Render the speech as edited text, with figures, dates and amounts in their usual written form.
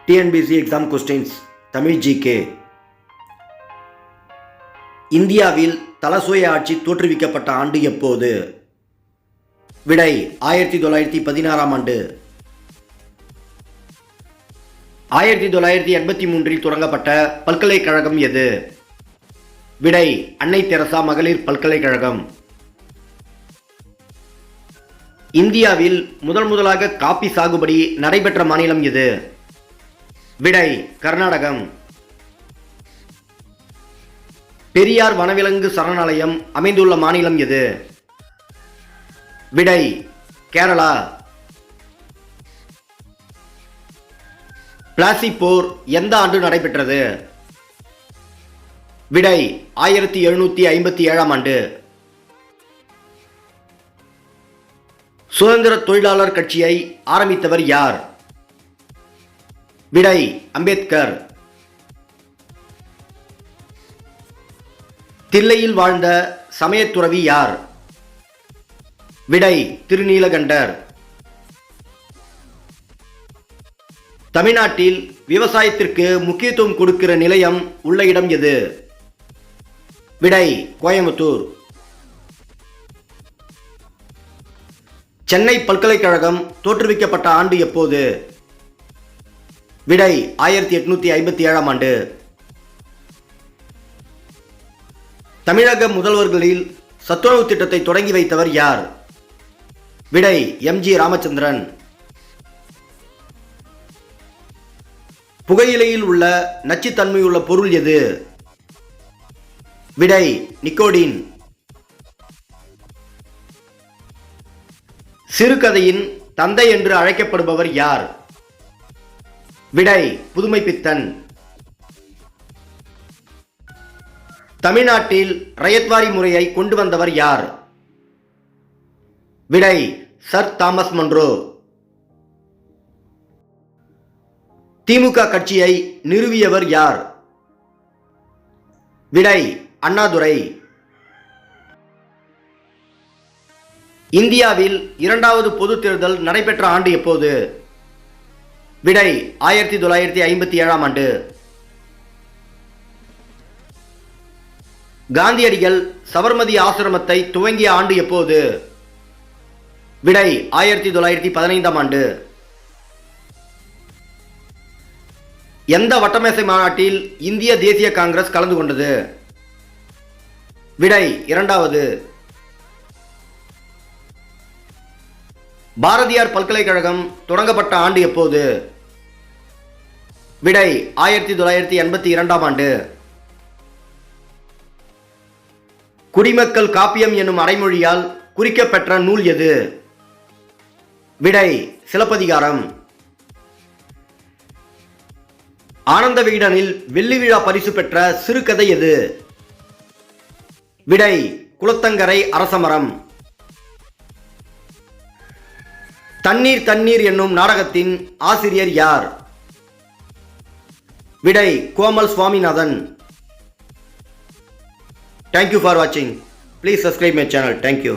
TNPSC exam questions Tamil GK. இந்தியாவில் தலசோய ஆட்சி தோற்றுவிக்கப்பட்ட ஆண்டு எப்போது? விடை 1916ஆம் ஆண்டு. 1983இல் தொடங்கப்பட்ட பல்கலைக்கழகம் எது? விடை அன்னை தெரசா மகளிர் பல்கலைக்கழகம். இந்தியாவில் முதலாக காபி சாகுபடி நடைபெற்ற மாநிலம் எது? விடை கர்நாடகம். பெரியார் வனவிலங்கு சரணாலயம் அமைந்துள்ள மாநிலம் எது? விடை கேரளா. பிளாசி போர் எந்த ஆண்டு நடைபெற்றது? விடை 1757ஆம் ஆண்டு. சுதந்திர தொழிலாளர் கட்சியை ஆரம்பித்தவர் யார்? விடை அம்பேத்கர். தில்லையில் வாழ்ந்த சமயத்துறவி யார்? விடை திருநீலகண்டர். தமிழ்நாட்டில் விவசாயத்திற்கு முக்கியத்துவம் கொடுக்கிற நிலையம் உள்ள இடம் எது? விடை கோயம்புத்தூர். சென்னை பல்கலைக்கழகம் தோற்றுவிக்கப்பட்ட ஆண்டு எப்போது? விடை 1857ஆம் ஆண்டு. தமிழக முதல்வர்களில் சத்துணவு திட்டத்தை தொடங்கி வைத்தவர் யார்? விடை எம்ஜி ராமச்சந்திரன். புகையிலையில் உள்ள நச்சுத்தன்மையுள்ள பொருள் எது? விடை நிக்கோடின். சிறுகதையின் தந்தை என்று அழைக்கப்படுபவர் யார்? விடை புதுமைப்பித்தன். தமிழ்நாட்டில் ரயத்வாரி முறையை கொண்டு வந்தவர் யார்? விடை சர் தாமஸ் மன்றோ. திமுக கட்சியை நிறுவியவர் யார்? விடை அண்ணாதுரை. இந்தியாவில் இரண்டாவது பொது தேர்தல் நடைபெற்ற ஆண்டு எப்போது? விடை 1957ஆம் ஆண்டு. காந்தியடிகள் சபர்மதி ஆசிரமத்தை துவங்கிய ஆண்டு எப்போது? விடை 1915ஆம் ஆண்டு. எந்த வட்டமேசை மாநாட்டில் இந்திய தேசிய காங்கிரஸ் கலந்து கொண்டது? விடை இரண்டாவது. பாரதியார் பல்கலைக்கழகம் தொடங்கப்பட்ட ஆண்டு எப்போது? விடை 1982ஆம் ஆண்டு. குடிமக்கள் காப்பியம் என்னும் அடைமொழியால் குறிக்கப்பெற்ற நூல் எது? விடை சிலப்பதிகாரம். ஆனந்த விகடனில் வெள்ளி விழா பரிசு பெற்ற சிறுகதை எது? விடை குளத்தங்கரை அரசமரம். தண்ணீர் தண்ணீர் என்னும் நாடகத்தின் ஆசிரியர் யார்? விடை Komal Swaminathan. Thank you for watching. Please subscribe my channel. Thank you.